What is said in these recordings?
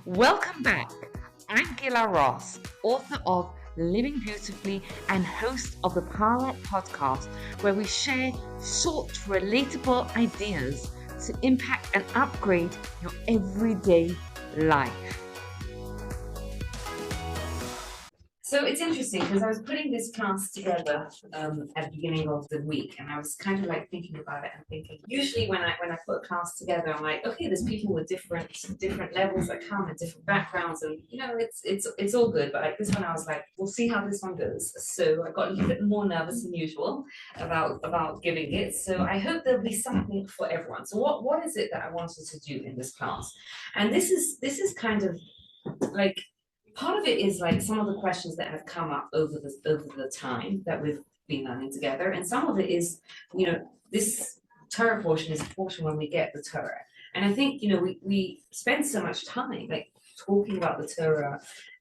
Welcome back. I'm Gila Ross, author of Living Beautifully and host of the Power podcast, where we share short, relatable ideas to impact and upgrade your everyday life. So it's interesting because I was putting this class together at the beginning of the week, and I was kind of like thinking about it and thinking. Usually, when I put a class together, I'm like, okay, there's people with different levels that come and different backgrounds, and it's all good. But like this one, I was like, we'll see how this one goes. So I got a little bit more nervous than usual about giving it. So I hope there'll be something for everyone. So what is it that I wanted to do in this class? And this is kind of like. Part of it is like some of the questions that have come up over the time that we've been learning together, and some of it is, this Torah portion is a portion when we get the Torah, and I think we spend so much time like talking about the Torah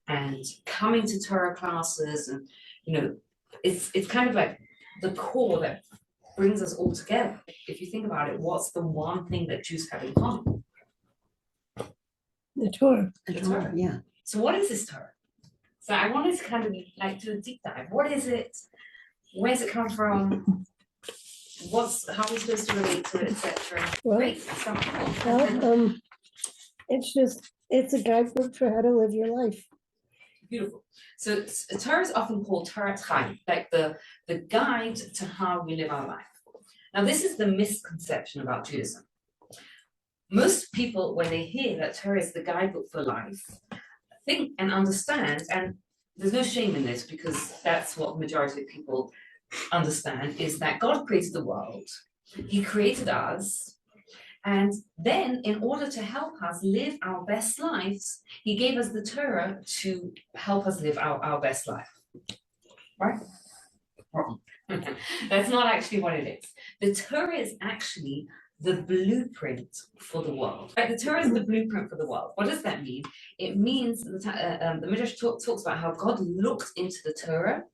and coming to Torah classes, and it's kind of like the core that brings us all together. If you think about it, what's the one thing that Jews have in common? The Torah. The Torah, yeah. So what is this Torah? So I wanted to kind of like do a deep dive. What is it? Where's it come from? How are we supposed to relate to it, etc. Well, Great. It's a guidebook for how to live your life. Beautiful. So Torah is often called Torah Chaim, like the guide to how we live our life. Now this is the misconception about Judaism. Most people, when they hear that Torah is the guidebook for life, think and understand, and there's no shame in this because that's what the majority of people understand, is that God created the world, He created us, and then in order to help us live our best lives, He gave us the Torah to help us live our best life. Right? Wrong. That's not actually what it is. The Torah is actually the blueprint for the world. Right? The Torah is the blueprint for the world. What does that mean? It means the Midrash talks about how God looked into the Torah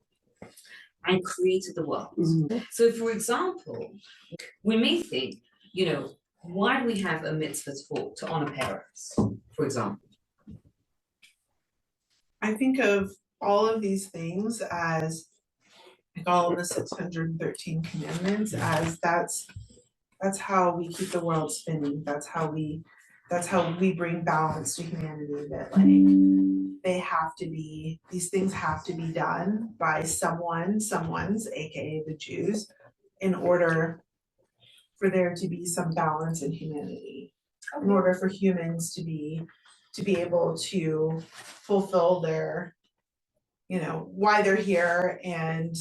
and created the world. Mm-hmm. So, for example, we may think, why do we have a mitzvah to honor parents, for example? I think of all of these things as, like all of the 613 commandments, as that's how we keep the world spinning. That's how we bring balance to humanity. That these things have to be done by someone's, aka the Jews, in order for there to be some balance in humanity. Okay. In order for humans to be able to fulfill their, why they're here, and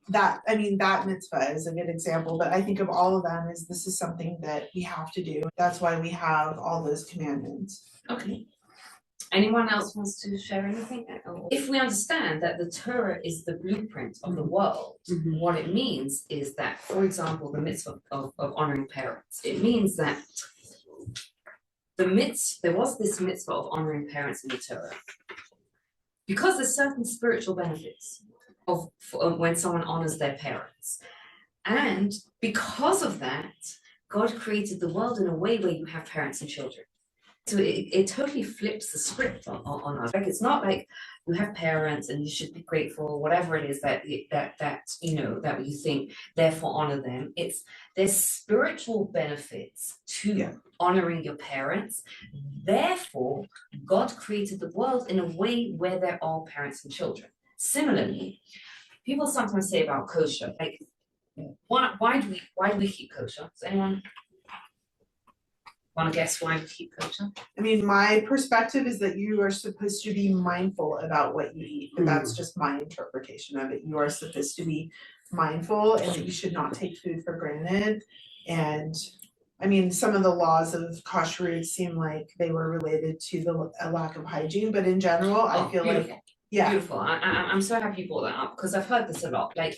that mitzvah is a good example, but I think of all of them as this is something that we have to do. That's why we have all those commandments. Okay. Anyone else wants to share anything? If we understand that the Torah is the blueprint of the world, mm-hmm. What it means is that, for example, the mitzvah of honoring parents, it means that there was this mitzvah of honoring parents in the Torah because there's certain spiritual benefits of when someone honors their parents. And because of that, God created the world in a way where you have parents and children. So it totally flips the script on us. Like, it's not like you have parents and you should be grateful, whatever it is that you think, therefore honor them. There's spiritual benefits to honoring your parents. Therefore, God created the world in a way where there are parents and children. Similarly, people sometimes say about kosher, like, why do we keep kosher? Does anyone want to guess why we keep kosher? I mean, my perspective is that you are supposed to be mindful about what you eat, but that's just my interpretation of it. You are supposed to be mindful, and that you should not take food for granted. And I mean, some of the laws of kashrut seem like they were related to a lack of hygiene, but in general, I feel beautiful. like Beautiful. I'm so happy you brought that up because I've heard this a lot. Like,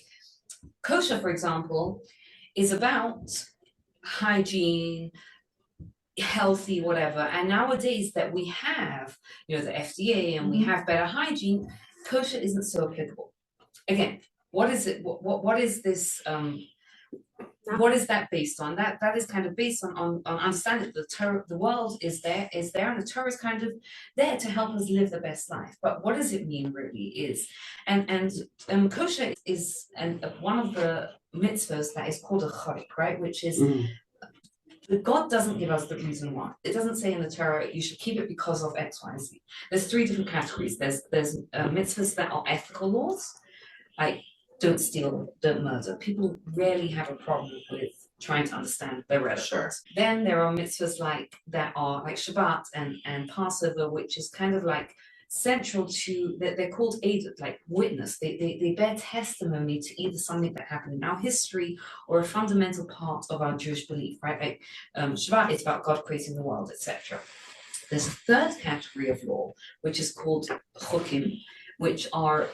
kosher, for example, is about hygiene, healthy, whatever. And nowadays that we have, the FDA and we have better hygiene, kosher isn't so applicable. Again, what is it? What is this What is that based on? That is kind of based on understanding that the world is there, and the Torah is kind of there to help us live the best life. But what does it mean really is, and kosher is one of the mitzvahs that is called a cholik, right? Which is God doesn't give us the reason why. It doesn't say in the Torah you should keep it because of X, Y, and Z. There's three different categories. There's mitzvahs that are ethical laws, like don't steal, don't murder. People rarely have a problem with trying to understand their relevance. Sure. Then there are mitzvahs that are like Shabbat and Passover, which is kind of like central to they're called edut, like witness. They bear testimony to either something that happened in our history or a fundamental part of our Jewish belief, right? Like Shabbat is about God creating the world, etc. There's a third category of law, which is called chukim, which are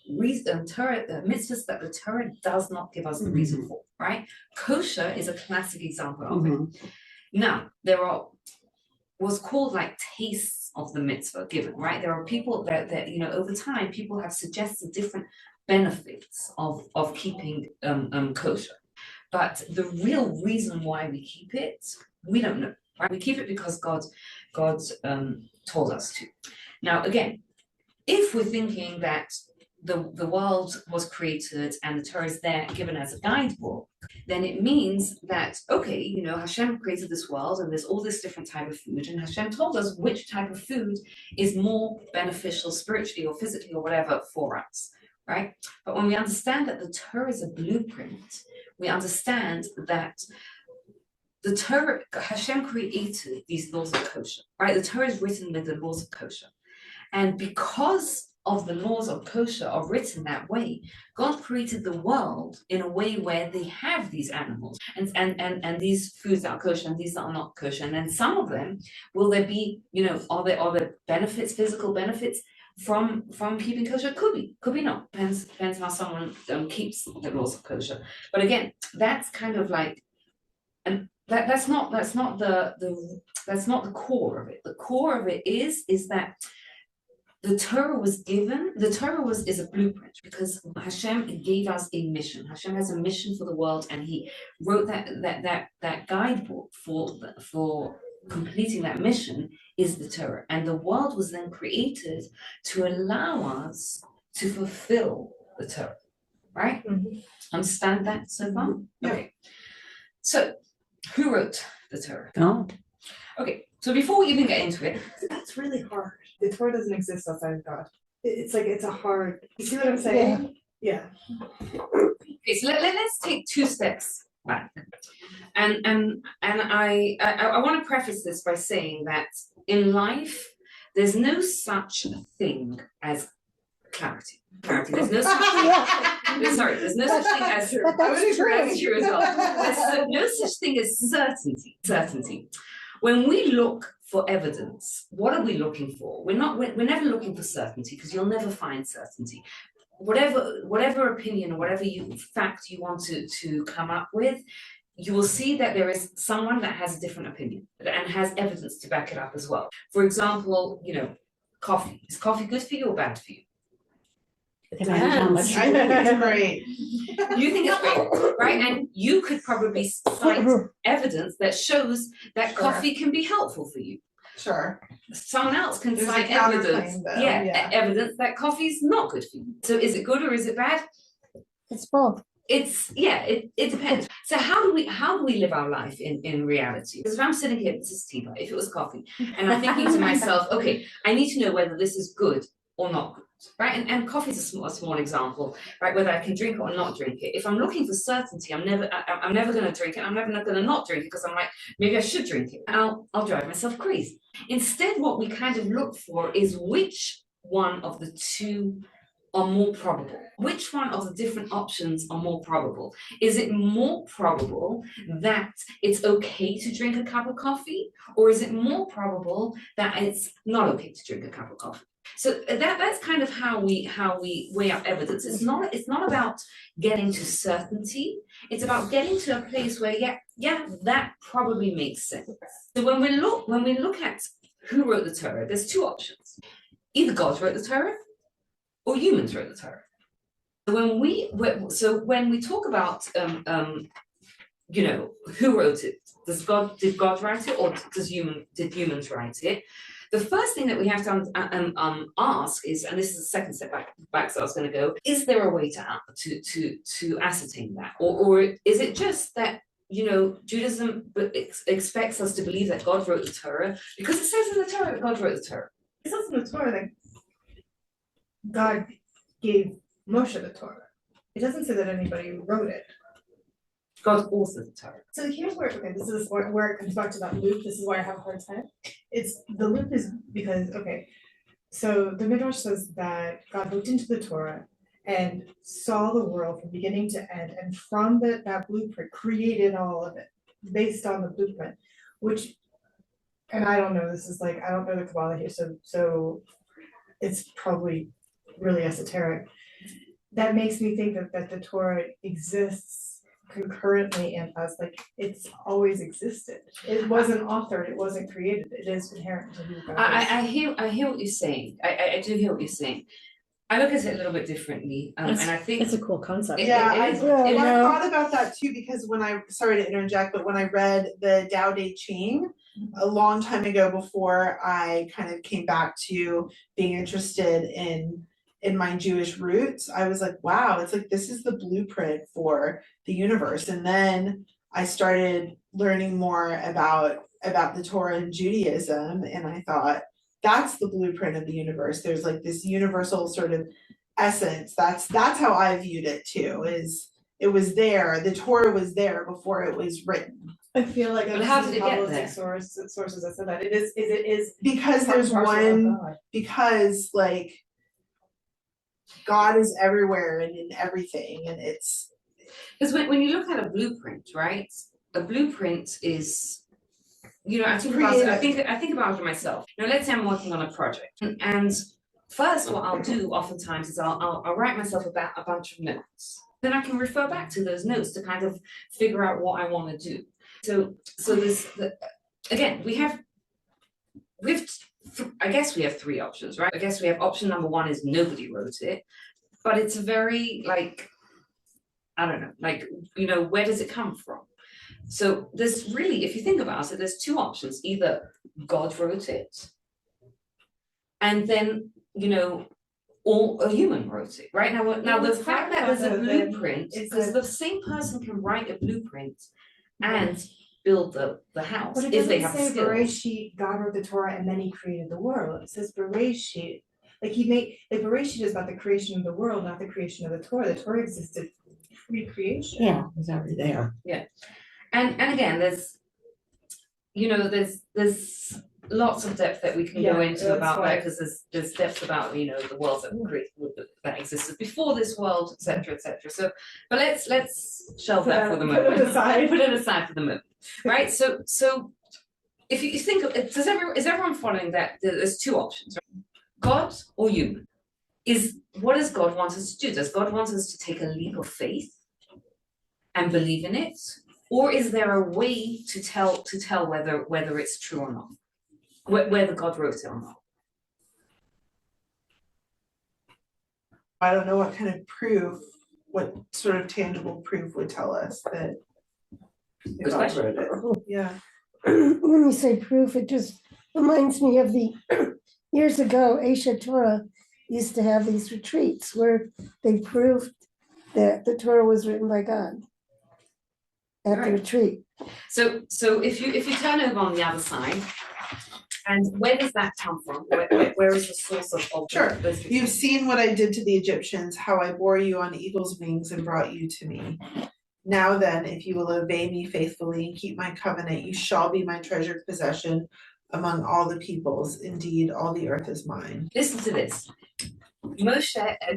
mitzvahs that the Torah does not give us the reason for, right? Kosher is a classic example of it. Now, there are what's called like tastes of the mitzvah given, right? There are people that over time, people have suggested different benefits of keeping kosher. But the real reason why we keep it, we don't know, right? We keep it because God told us to. Now, again, if we're thinking that the world was created and the Torah is there given as a guidebook, then it means that, okay, Hashem created this world and there's all this different type of food, and Hashem told us which type of food is more beneficial spiritually or physically or whatever for us, right? But when we understand that the Torah is a blueprint, we understand that the Torah, Hashem created these laws of kosher, right? The Torah is written with the laws of kosher. And because of the laws of kosher are written that way, God created the world in a way where they have these animals and these foods that are kosher and these that are not kosher. And then some of them, will there be, are there benefits, physical benefits from keeping kosher? Could be not. Depends how someone keeps the laws of kosher. But again, that's kind of like, and that's not the core of it. The core of it is that the Torah is a blueprint because Hashem gave us a mission. Hashem has a mission for the world, and He wrote that guidebook for completing that mission is the Torah. And the world was then created to allow us to fulfill the Torah, right? Understand that so far? Yeah. Okay. So, who wrote the Torah? God. Okay. So before we even get into it, That's really hard. The Torah doesn't exist outside of God. It's like it's a hard. You see what I'm saying? Yeah. okay, so let's take two steps back, and I want to preface this by saying that in life there's no such thing as clarity. There's no such thing. There's no such thing as But that's true. that's true as well. There's no such thing as certainty. When we look for evidence, what are we looking for? We're never looking for certainty, because you'll never find certainty. Whatever opinion or whatever fact you want to come up with, you will see that there is someone that has a different opinion and has evidence to back it up as well. For example, coffee. Is coffee good for you or bad for you? Depends. I think it's great. You think it's great, right? And you could probably cite evidence that shows that Sure. coffee can be helpful for you. Sure. Someone else can There's a cite counterclaim, evidence, though, evidence that coffee is not good for you. So is it good or is it bad? It's both. It depends. So how do we live our life in reality? Because if I'm sitting here, this is tea, if it was coffee, and I'm thinking to myself, okay, I need to know whether this is good or not good, right? And coffee is a small example, right? Whether I can drink it or not drink it. If I'm looking for certainty, I'm never going to drink it. I'm never going to not drink it because I'm like, maybe I should drink it. I'll drive myself crazy. Instead, what we kind of look for is which one of the two are more probable. Which one of the different options are more probable? Is it more probable that it's okay to drink a cup of coffee, or is it more probable that it's not okay to drink a cup of coffee? So that's kind of how we weigh up evidence. It's not about getting to certainty. It's about getting to a place where that probably makes sense. So when we look at who wrote the Torah, there's two options. Either God wrote the Torah, or humans wrote the Torah. When we talk about who wrote it? Did God write it, or did humans write it? The first thing that we have to ask is, and this is the second step back, so I was going to go, is there a way to ascertain that, or is it just that Judaism expects us to believe that God wrote the Torah because it says in the Torah that God wrote the Torah? It says in the Torah that God gave Moshe the Torah. It doesn't say that anybody wrote it. God authored the Torah. So here's where, okay, this is where it comes back to that loop. This is why I have a hard time. The loop is because, okay, so the Midrash says that God looked into the Torah and saw the world from beginning to end, and from that blueprint created all of it based on the blueprint, which, and I don't know, this is like, I don't know the Kabbalah here, so it's probably really esoteric. That makes me think that the Torah exists concurrently and as like it's always existed. It wasn't authored, it wasn't created, it is inherent to who God is. I hear what you're saying. I do hear what you're saying. I look at it a little bit differently, and I think It's a cool concept. I thought about that too, because sorry to interject, but when I read the Tao Te Ching a long time ago, before I kind of came back to being interested in my Jewish roots, I was like, wow, it's like this is the blueprint for the universe. And then I started learning more about the Torah and Judaism, and I thought, that's the blueprint of the universe. There's like this universal sort of essence. That's how I viewed it too, is it was there, the Torah was there before it was written. I feel like But how did it get there? Sources that said that it is because there's one, because like God is everywhere and in everything, and it's because when you look at a blueprint, right? A blueprint is, I think about it myself. Now, let's say I'm working on a project, and first, what I'll do oftentimes is I'll write myself about a bunch of notes. Then I can refer back to those notes to kind of figure out what I want to do. So again, I guess we have three options, right? I guess we have option number one is nobody wrote it, but it's a very I don't know, where does it come from? So there's really, if you think about it, there's two options. Either God wrote it, and then, or a human wrote it, right? Now the fact that there's a blueprint, because the same person can write a blueprint and build the house, but it if they doesn't have say skills. Bereshit, God wrote the Torah and then he created the world. It says Bereshit. Bereshit is about the creation of the world, not the creation of the Torah. The Torah existed pre-creation. Yeah, it's already there. Yeah. And again, there's lots of depth that we can go into about that, because there's depth about the worlds that were created, that existed before this world, etc. So, but let's shelve that for the moment. Put it aside for the moment, right? So if you think of it, is everyone following that? There's two options, right? God or human. What does God want us to do? Does God want us to take a leap of faith and believe in it, or is there a way to tell whether it's true or not? Whether God wrote it or not. I don't know what kind of proof, what sort of tangible proof would tell us that God wrote it. Yeah. When you say proof, it just reminds me of the years ago, Aisha Torah used to have these retreats where they proved that the Torah was written by God at the retreat. So if you turn over on the other side, and where does that come from? Where is the source of Sure. You've seen what I did to the Egyptians, how I bore you on eagle's wings and brought you to me. Now then, if you will obey me faithfully and keep my covenant, you shall be my treasured possession among all the peoples. Indeed, all the earth is mine. Listen to this.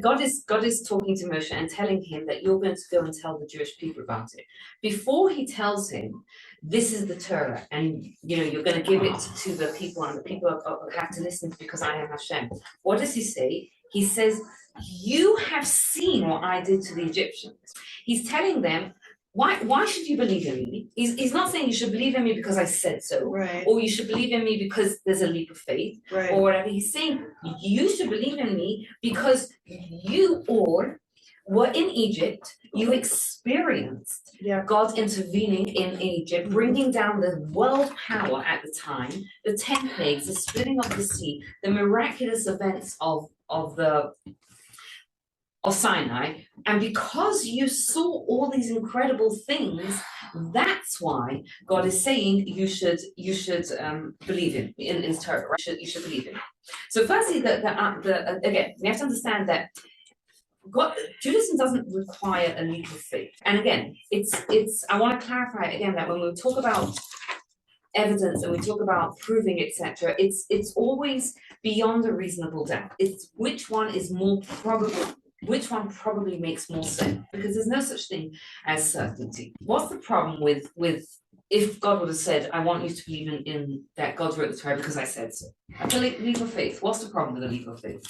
God is talking to Moshe and telling him that you're going to go and tell the Jewish people about it. Before he tells him, this is the Torah, and you're going to give it to the people, and the people have to listen because I am Hashem. What does he say? He says, you have seen what I did to the Egyptians. He's telling them, why should you believe in me? He's not saying you should believe in me because I said so, right, or you should believe in me because there's a leap of faith, right, or whatever. He's saying you should believe in me because you all were in Egypt, you experienced God intervening in Egypt, bringing down the world power at the time, the 10 plagues, the splitting of the sea, the miraculous events of Sinai. And because you saw all these incredible things, that's why God is saying you should believe in Torah. Right? You should believe in. So firstly, again, we have to understand that Judaism doesn't require a leap of faith. And again, it's I want to clarify again that when we talk about evidence and we talk about proving, etc., it's always beyond a reasonable doubt. It's which one is more probable, which one probably makes more sense, because there's no such thing as certainty. What's the problem with if God would have said, I want you to believe in that God wrote the Torah because I said so? That's a leap of faith. What's the problem with a leap of faith?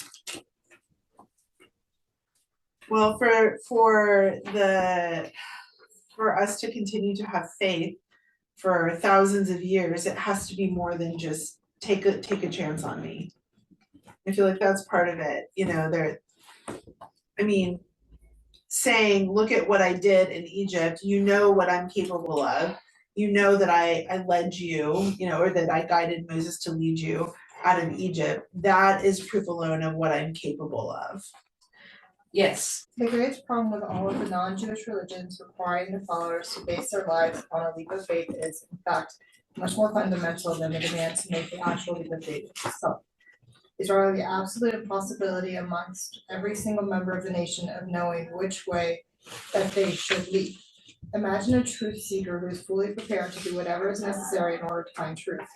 Well, for us to continue to have faith for thousands of years, it has to be more than just take a chance on me. I feel like that's part of it. Saying, look at what I did in Egypt, you know what I'm capable of. You know that I led you, or that I guided Moses to lead you out of Egypt. That is proof alone of what I'm capable of. Yes. The greatest problem with all of the non-Jewish religions requiring the followers to base their lives on a leap of faith is, in fact, much more fundamental than the demand to make the actual leap of faith itself. It's rather the absolute impossibility amongst every single member of the nation of knowing which way that they should leap. Imagine a truth seeker who is fully prepared to do whatever is necessary in order to find truth.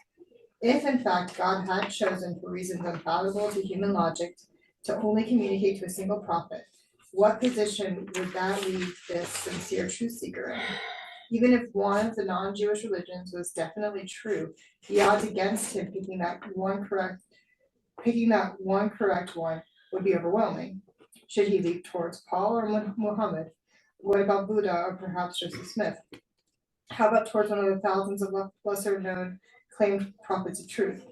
If, in fact, God had chosen, for reasons unfathomable to human logic, to only communicate to a single prophet, what position would that leave this sincere truth seeker in? Even if one of the non-Jewish religions was definitely true, the odds against him picking that one correct one would be overwhelming. Should he leap towards Paul or Muhammad? What about Buddha or perhaps Joseph Smith? How about towards one of the thousands of lesser known claimed prophets of truth?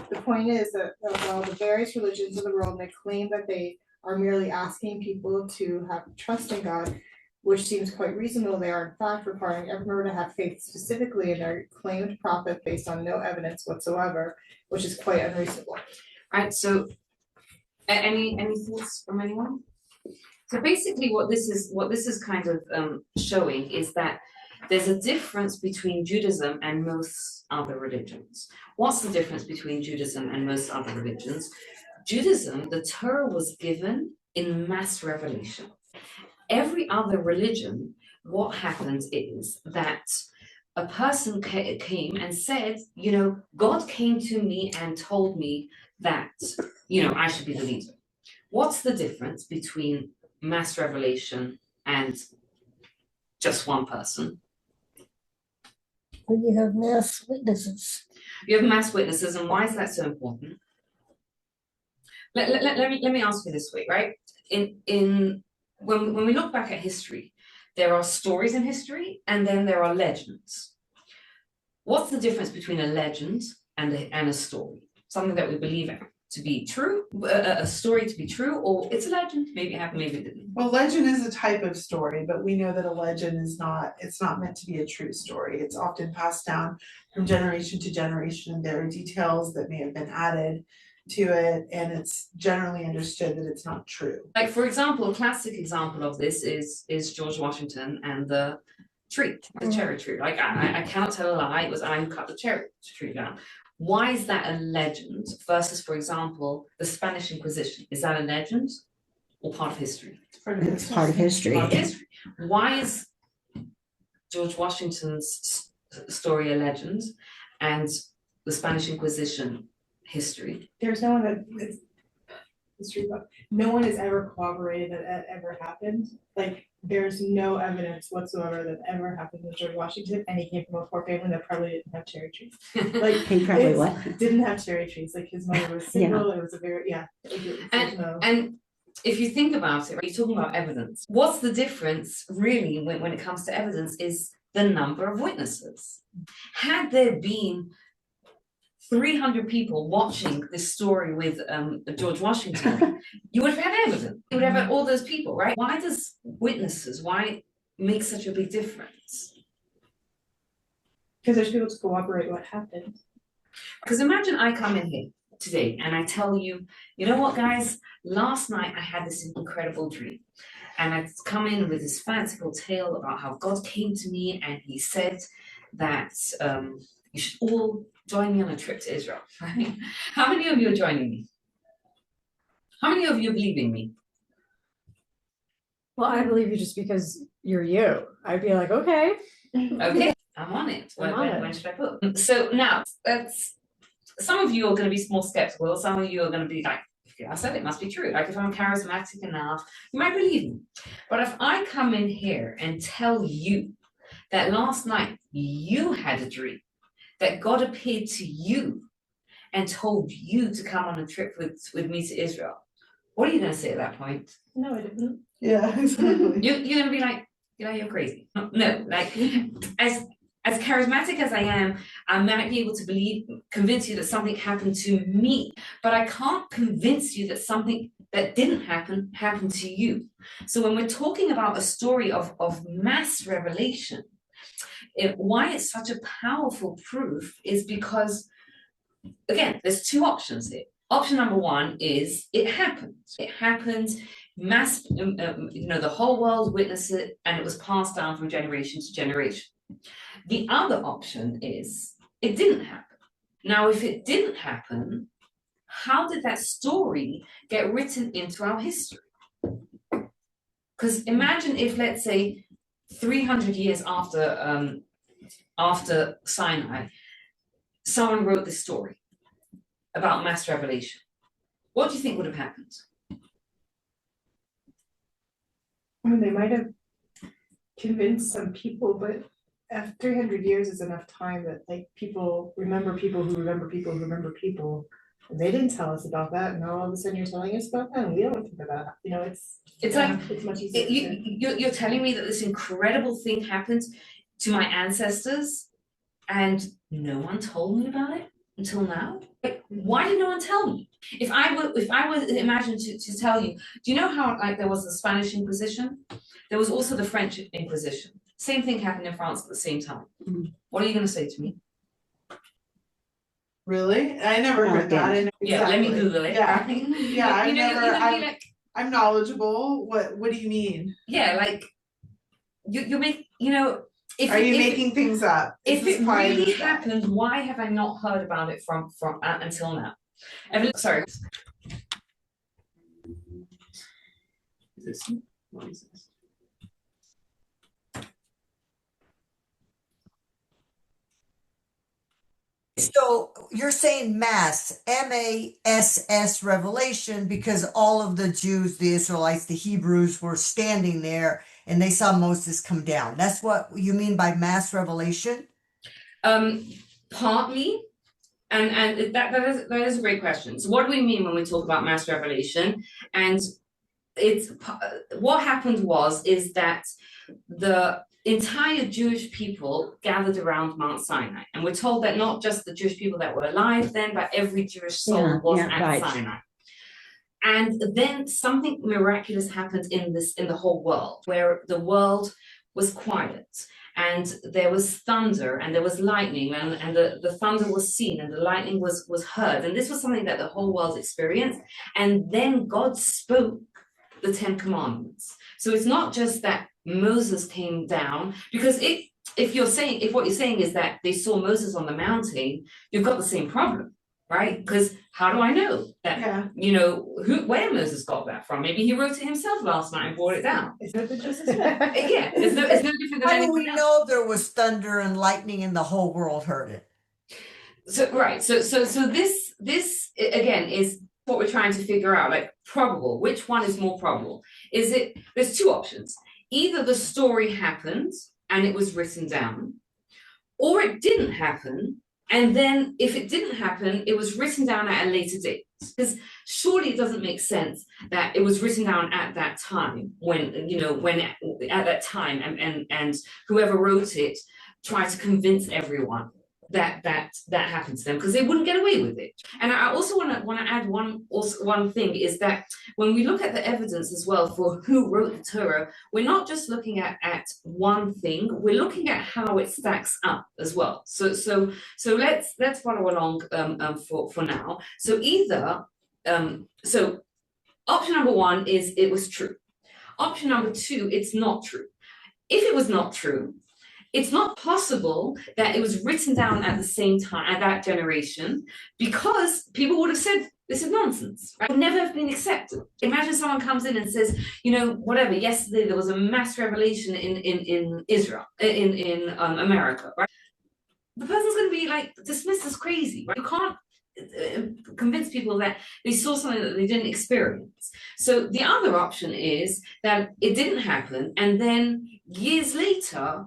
The point is that while the various religions of the world may claim that they are merely asking people to have trust in God, which seems quite reasonable, they are in fact requiring everyone to have faith specifically in their claimed prophet based on no evidence whatsoever, which is quite unreasonable. Right, so any thoughts from anyone? So basically what this is kind of showing is that there's a difference between Judaism and most other religions. What's the difference between Judaism and most other religions? Judaism, the Torah was given in mass revelation. Every other religion, what happens is that a person came and said, God came to me and told me that, I should be the leader. What's the difference between mass revelation and just one person? When you have mass witnesses. You have mass witnesses, and why is that so important? Let me ask you this way, right? When we look back at history, there are stories in history, and then there are legends. What's the difference between a legend and a story? Something that we believe in to be true, a story to be true, or it's a legend, maybe it happened, maybe it didn't. Well, legend is a type of story, but we know that a legend is not meant to be a true story. It's often passed down from generation to generation, and there are details that may have been added to it, and it's generally understood that it's not true. Like, for example, a classic example of this is George Washington and the tree, the cherry tree. Like, I cannot tell a lie, it was I who cut the cherry tree down. Why is that a legend versus, for example, the Spanish Inquisition? Is that a legend or part of history? It's part of history. Part of history. Why is George Washington's story a legend and the Spanish Inquisition history? There's no one that it's true, but no one has ever corroborated that it ever happened. Like, there's no evidence whatsoever that ever happened with George Washington, and he came from a poor family that probably didn't have cherry trees. Like, He probably what? didn't have cherry trees. Like, his mother was single. It was a very And if you think about it, right, you're talking about evidence. What's the difference really when it comes to evidence is the number of witnesses. Had there been 300 people watching this story with George Washington, you would have had evidence. You would have had all those people, right? Why does why make such a big difference? Because there's people to corroborate what happened. Because imagine I come in here today and I tell you, you know what, guys, last night I had this incredible dream. And I come in with this fanciful tale about how God came to me and he said that you should all join me on a trip to Israel, right? How many of you are joining me? How many of you believe in me? Well, I believe you just because you're you. I'd be like, okay. Okay, I'm on it. When should I put? So now, some of you are going to be more skeptical. Some of you are going to be like, I said it must be true. Like if I'm charismatic enough, you might believe me. But if I come in here and tell you that last night you had a dream, that God appeared to you and told you to come on a trip with me to Israel, what are you going to say at that point? No, I didn't. Yeah, exactly. You're going to be like, you're crazy. No, like as charismatic as I am, I might be able to convince you that something happened to me, but I can't convince you that something that didn't happen happened to you. So when we're talking about a story of mass revelation, why it's such a powerful proof is because, again, there's two options here. Option number one is it happened. It happened, mass, the whole world witnessed it, and it was passed down from generation to generation. The other option is it didn't happen. Now, if it didn't happen, how did that story get written into our history? Because imagine if, let's say, 300 years after Sinai, someone wrote this story about mass revelation. What do you think would have happened? I mean, they might have convinced some people, but after 300 years is enough time that like people remember people who remember people who remember people. And they didn't tell us about that. Now all of a sudden you're telling us about that, and we don't think about that. It's like it's much easier. You're telling me that this incredible thing happened to my ancestors, and no one told me about it until now. Like, why did no one tell me? If I were imagine to tell you, do you know how like there was the Spanish Inquisition? There was also the French Inquisition. Same thing happened in France at the same time. What are you going to say to me? Really? I never heard that. Yeah, let me Google it. Yeah, yeah. I'm knowledgeable. What do you mean? Yeah, like you make Are you making things up? If it really happened, why have I not heard about it from until now? Sorry. What is this? So you're saying mass, MASS revelation, because all of the Jews, the Israelites, the Hebrews were standing there and they saw Moses come down. That's what you mean by mass revelation? Partly, and that is a great question. So what do we mean when we talk about mass revelation? And it's what happened is that the entire Jewish people gathered around Mount Sinai, and we're told that not just the Jewish people that were alive then, but every Jewish soul was at Sinai. And then something miraculous happened in the whole world, where the world was quiet, and there was thunder, and there was lightning, and the thunder was seen, and the lightning was heard, and this was something that the whole world experienced. And then God spoke the 10 Commandments. So it's not just that Moses came down, because if what you're saying is that they saw Moses on the mountain, you've got the same problem, right? Because how do I know that where Moses got that from? Maybe he wrote it himself last night and brought it down. It's no different. Yeah, it's no different than How do we know there was thunder and lightning and the whole world heard it? So this again is what we're trying to figure out, like probable. Which one is more probable? There's two options. Either the story happened and it was written down, or it didn't happen, and then if it didn't happen, it was written down at a later date. Because surely it doesn't make sense that it was written down at that time and whoever wrote it tried to convince everyone that happened to them, because they wouldn't get away with it. And I also want to add one thing, is that when we look at the evidence as well for who wrote the Torah, we're not just looking at one thing, we're looking at how it stacks up as well. So let's follow along for now. So so option number one is it was true. Option number two, it's not true. If it was not true, it's not possible that it was written down at the same time, at that generation, because people would have said, this is nonsense, right? It would never have been accepted. Imagine someone comes in and says, whatever, yesterday there was a mass revelation in Israel, in America, right? The person's going to be like dismissed as crazy, right? You can't convince people that they saw something that they didn't experience. So the other option is that it didn't happen, and then years later,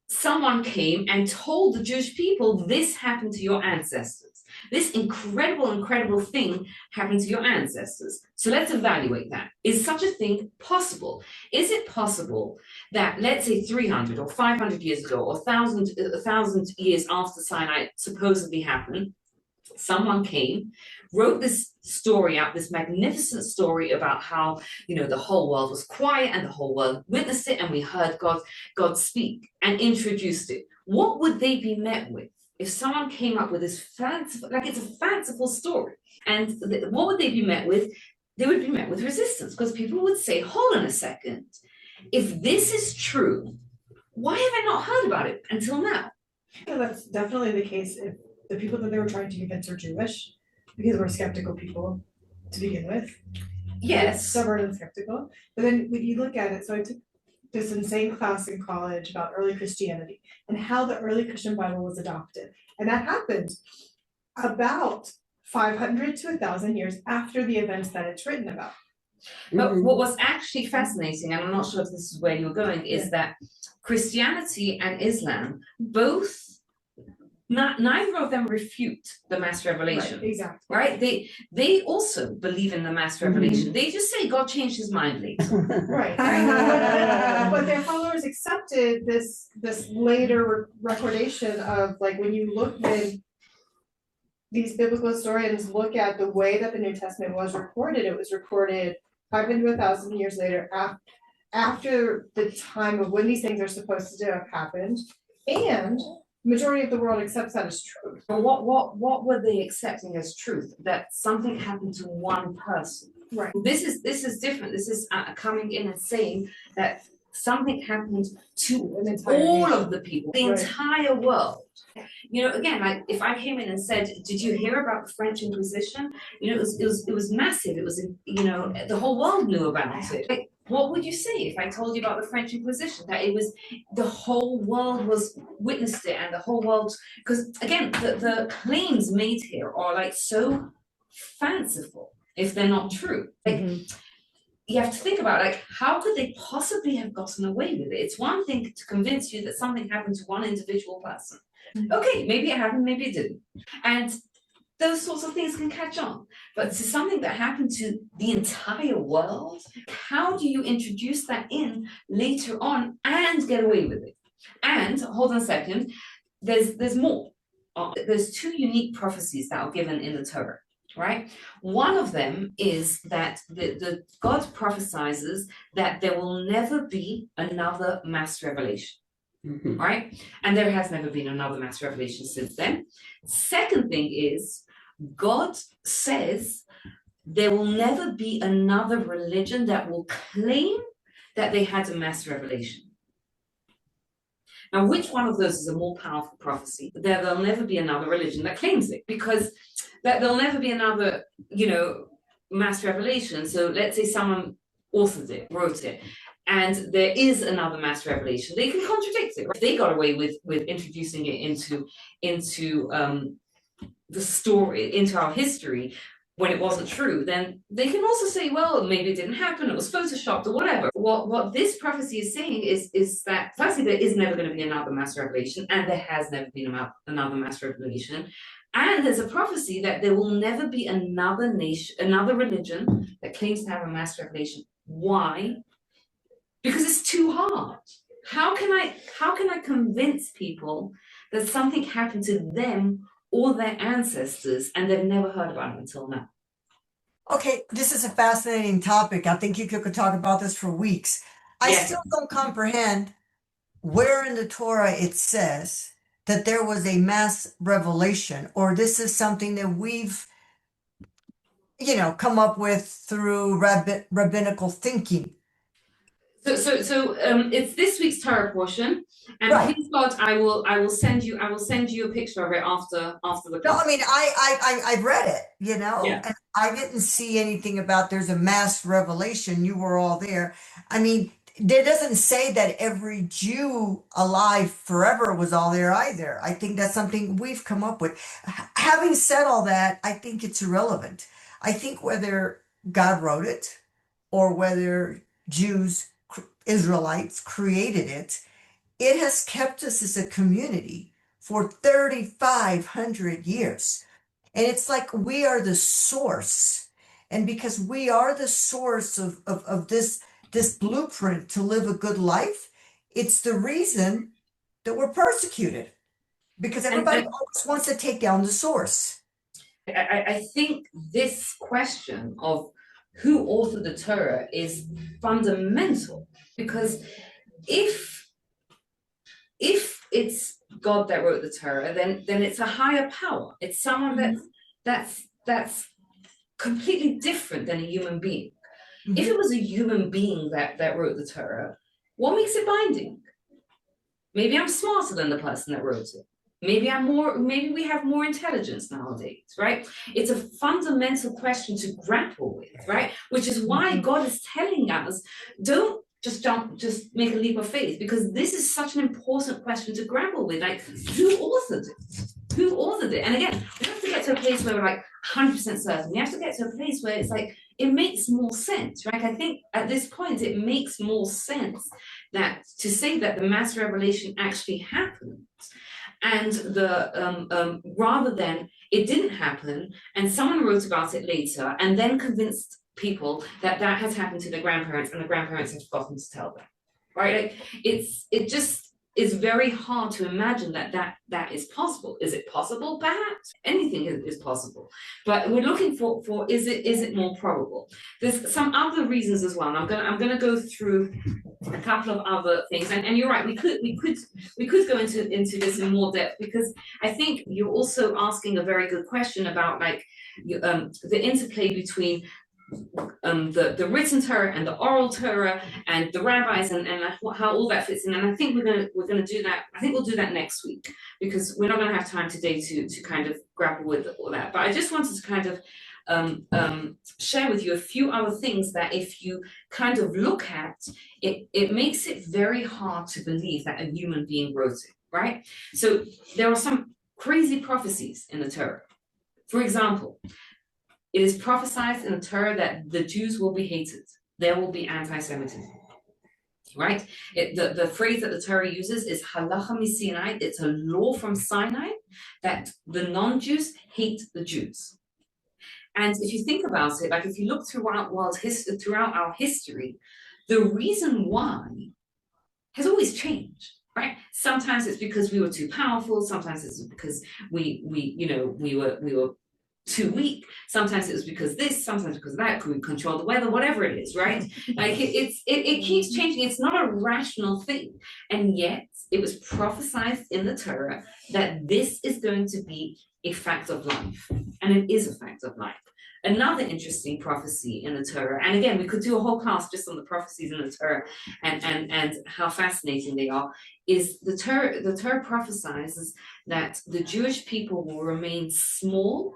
someone came and told the Jewish people, this happened to your ancestors. This incredible thing happened to your ancestors. So let's evaluate that. Is such a thing possible? Is it possible that, let's say 300 or 500 years ago, or 1,000 years after Sinai supposedly happened, someone came, wrote this story out, this magnificent story about how, the whole world was quiet and the whole world witnessed it, and we heard God speak and introduced it. What would they be met with if someone came up with this fanciful, like it's a fanciful story? And what would they be met with? They would be met with resistance, because people would say, hold on a second, if this is true, why have I not heard about it until now? Yeah, that's definitely the case if the people that they were trying to convince are Jewish, because we're skeptical people to begin with. Yes. Stubborn and skeptical. But then when you look at it, so I took this insane class in college about early Christianity and how the early Christian Bible was adopted. And that happened about 500 to 1,000 years after the events that it's written about. But what was actually fascinating, and I'm not sure if this is where you're going, is that Christianity and Islam both, neither of them refute the mass revelation. Right, exactly. Right? They also believe in the mass revelation. They just say God changed his mind later. Right. But their followers accepted this later recordation of, like, when these biblical historians look at the way that the New Testament was recorded, it was recorded 500 to 1,000 years later, after the time of when these things are supposed to have happened, and majority of the world accepts that as truth. But what were they accepting as truth? That something happened to one person. Right. This is different. This is coming in and saying that something happened to all of the people, the entire world. Again, like if I came in and said, "Did you hear about the French Inquisition?" It was massive. It was the whole world knew about it. Like, what would you say if I told you about the French Inquisition? That it was the whole world was witnessed it, and the whole world, because again, the claims made here are like so fanciful if they're not true. Like you have to think about, like, how could they possibly have gotten away with it? It's one thing to convince you that something happened to one individual person. Okay, maybe it happened, maybe it didn't. And those sorts of things can catch on. But to something that happened to the entire world, how do you introduce that in later on and get away with it? And hold on a second, there's more. There's two unique prophecies that are given in the Torah, right? One of them is that the God prophesies that there will never be another mass revelation. Right? And there has never been another mass revelation since then. Second thing is, God says there will never be another religion that will claim that they had a mass revelation. Now, which one of those is a more powerful prophecy? That there'll never be another religion that claims it, because that there'll never be another, mass revelation. So let's say someone authored it, wrote it, and there is another mass revelation. They can contradict it. Right? They got away with introducing it into the story, into our history, when it wasn't true. Then they can also say, well, maybe it didn't happen, it was photoshopped or whatever. What this prophecy is saying is that firstly, there is never going to be another mass revelation, and there has never been another mass revelation. And there's a prophecy that there will never be another nation, another religion that claims to have a mass revelation. Why? Because it's too hard. How can I convince people that something happened to them or their ancestors and they've never heard about it until now. Okay, this is a fascinating topic. I think you could talk about this for weeks. I Yes. still don't comprehend where in the Torah it says that there was a mass revelation, or this is something that we've, come up with through rabbinical thinking. So it's this week's Torah portion, and Right. please God, I will send you a picture of it after the No, class. I mean, I've read it, Yeah. and I didn't see anything about there's a mass revelation. You were all there. I mean, there doesn't say that every Jew alive forever was all there either. I think that's something we've come up with. Having said all that, I think it's irrelevant. I think whether God wrote it or whether Jews, Israelites created it, it has kept us as a community for 3,500 years. And it's like we are the source. And because we are the source of this blueprint to live a good life, it's the reason that we're persecuted. Because everybody always wants to take down the source. I think this question of who authored the Torah is fundamental, because if it's God that wrote the Torah, then it's a higher power. It's someone that's completely different than a human being. Mhm. If it was a human being that wrote the Torah, what makes it binding? Maybe I'm smarter than the person that wrote it. Maybe we have more intelligence nowadays, right? It's a fundamental question to grapple with, right? Which is why God is telling us, don't just make a leap of faith, because this is such an important question to grapple with. Like, who authored it? Who authored it? And again, we have to get to a place where we're like 100% certain. We have to get to a place where it's like, it makes more sense, right? I think at this point, it makes more sense that to say that the mass revelation actually happened, and the rather than it didn't happen and someone wrote about it later and then convinced people that has happened to their grandparents and the grandparents have forgotten to tell them, right? Like, it just is very hard to imagine that is possible. Is it possible? Perhaps anything is possible, but we're looking for is it more probable? There's some other reasons as well, and I'm gonna go through a couple of other things, and you're right, we could go into this in more depth, because I think you're also asking a very good question about like the interplay between the written Torah and the oral Torah and the rabbis and how all that fits in. And I think we're gonna do that. I think we'll do that next week, because we're not gonna have time today to kind of grapple with all that. But I just wanted to kind of share with you a few other things that if you kind of look at it, it makes it very hard to believe that a human being wrote it, right? So there are some crazy prophecies in the Torah. For example, it is prophesied in the Torah that the Jews will be hated. There will be anti-Semitism, right? The phrase that the Torah uses is halacha Sinai. It's a law from Sinai that the non-Jews hate the Jews. And if you think about it, like if you look throughout our history, the reason why has always changed, right? Sometimes it's because we were too powerful. Sometimes it's because we were too weak. Sometimes it was because this, sometimes because of that, could we control the weather, whatever it is, right? Like it keeps changing. It's not a rational thing. And yet it was prophesied in the Torah that this is going to be a fact of life. And it is a fact of life. Another interesting prophecy in the Torah, and again, we could do a whole class just on the prophecies in the Torah and how fascinating they are, is the Torah prophesies that the Jewish people will remain small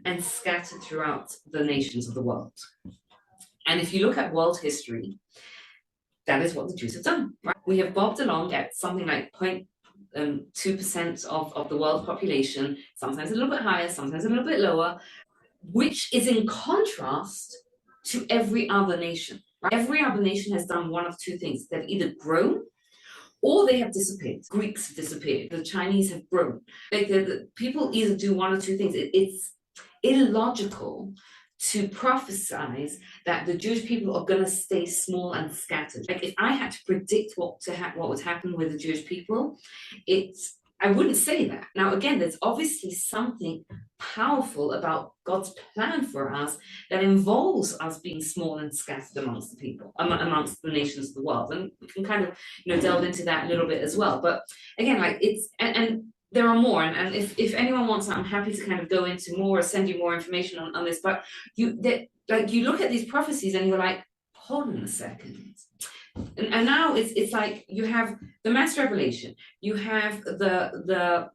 and scattered throughout the nations of the world. And if you look at world history, that is what the Jews have done, right? We have bobbed along at something like 0.2% of the world population, sometimes a little bit higher, sometimes a little bit lower, which is in contrast to every other nation. Right? Every other nation has done one of two things. They've either grown or they have disappeared. Greeks have disappeared. The Chinese have grown. Like the people either do one or two things. It's illogical to prophesize that the Jewish people are going to stay small and scattered. Like if I had to predict what would happen with the Jewish people, it's I wouldn't say that. Now, again, there's obviously something powerful about God's plan for us that involves us being small and scattered amongst the people, amongst the nations of the world. And we can kind of, delve into that a little bit as well. But again, like and there are more. And if anyone wants, I'm happy to kind of go into more or send you more information on this. But you look at these prophecies and you're like, hold on a second. And now it's like you have the mass revelation, you have the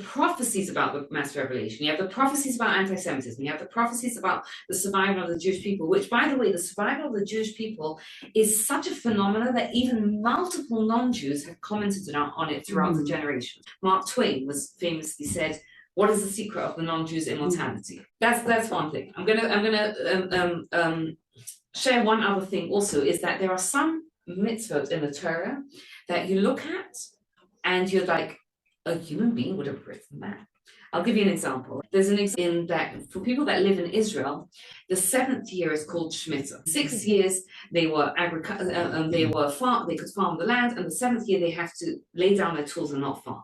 prophecies about the mass revelation, you have the prophecies about anti-Semitism, you have the prophecies about the survival of the Jewish people, which, by the way, the survival of the Jewish people is such a phenomenon that even multiple non-Jews have commented on it throughout the generations. Mark Twain was famously said, "What is the secret of the non-Jews' immortality?" That's one thing. I'm gonna share one other thing also, is that there are some mitzvot in the Torah that you look at and you're like, a human being would have written that. I'll give you an example. There's an example in that for people that live in Israel, the 7th year is called Shemitah. 6 years they were they could farm the land, and the 7th year they have to lay down their tools and not farm.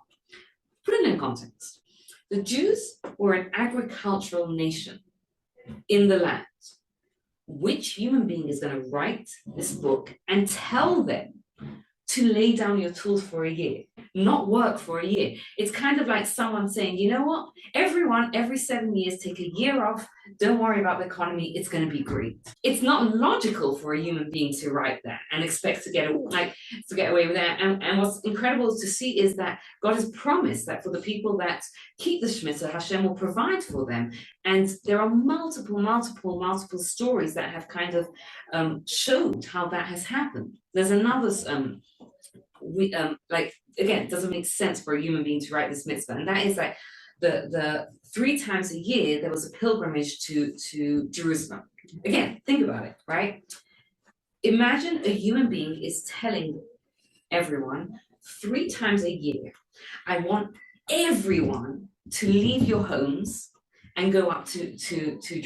Put it in context. The Jews were an agricultural nation in the land. Which human being is going to write this book and tell them to lay down your tools for a year, not work for a year? It's kind of like someone saying, you know what, everyone, every 7 years, take a year off, don't worry about the economy, it's going to be great. It's not logical for a human being to write that and expect to get away with that. And what's incredible to see is that God has promised that for the people that keep the Shemitah, Hashem will provide for them. And there are multiple stories that have kind of showed how that has happened. There's another, again, it doesn't make sense for a human being to write this mitzvah, and that is like the 3 times a year there was a pilgrimage to Jerusalem. Again, think about it, right? Imagine a human being is telling everyone 3 times a year, I want everyone to leave your homes and go up to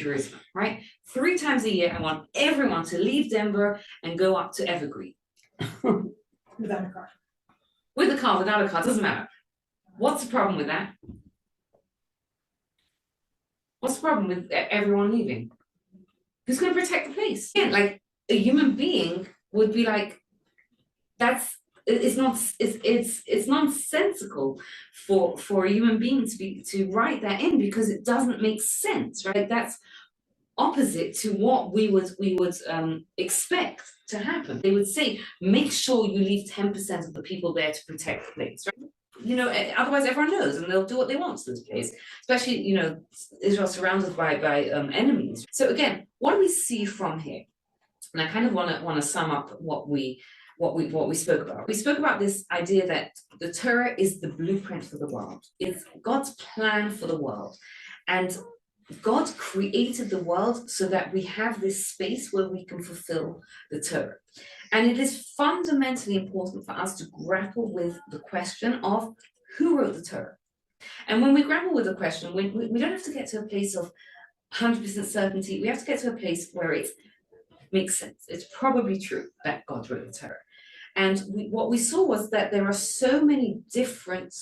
Jerusalem, right? 3 times a year, I want everyone to leave Denver and go up to Evergreen. Without a car. With a car, without a car, doesn't matter. What's the problem with that? What's the problem with everyone leaving? Who's going to protect the place? Yeah, like a human being would be like, it's nonsensical for a human being to write that in, because it doesn't make sense, right? That's opposite to what we would expect to happen. They would say, make sure you leave 10% of the people there to protect the place, right? Otherwise everyone knows and they'll do what they want to this place, especially, Israel surrounded by enemies. So again, what do we see from here? And I kind of want to sum up what we spoke about. We spoke about this idea that the Torah is the blueprint for the world. It's God's plan for the world. And God created the world so that we have this space where we can fulfill the Torah. And it is fundamentally important for us to grapple with the question of who wrote the Torah. And when we grapple with the question, we don't have to get to a place of 100% certainty. We have to get to a place where it makes sense. It's probably true that God wrote the Torah. And what we saw was that there are so many different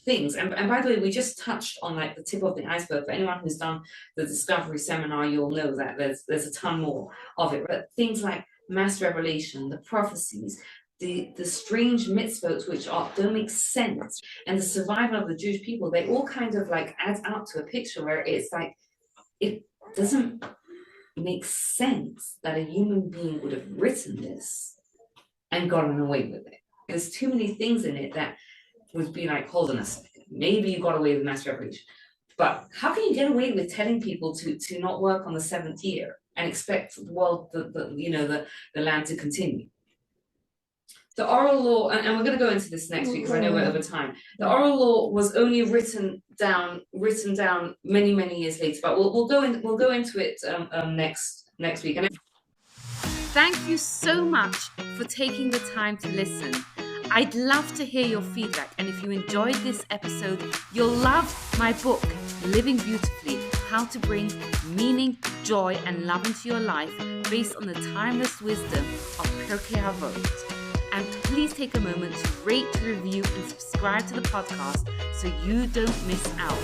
things. And by the way, we just touched on like the tip of the iceberg. For anyone who's done the Discovery Seminar, you'll know that there's a ton more of it. But things like mass revelation, the prophecies, the strange mitzvot which don't make sense, and the survival of the Jewish people, they all kind of like add up to a picture where it's like, it doesn't make sense that a human being would have written this and gotten away with it. There's too many things in it that would be like, hold on a second, maybe you got away with mass revelation, but how can you get away with telling people to not work on the 7th year and expect the world, the land to continue? The oral law, and we're going to go into this next week because I know we're over time. The oral law was only written down many, many years later, but we'll go into it next week. Thank you so much for taking the time to listen. I'd love to hear your feedback, and if you enjoyed this episode, you'll love my book, Living Beautifully: How to Bring Meaning, Joy, and Love into Your Life, based on the timeless wisdom of Pirkei Avot. And please take a moment to rate, review, and subscribe to the podcast so you don't miss out.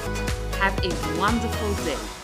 Have a wonderful day.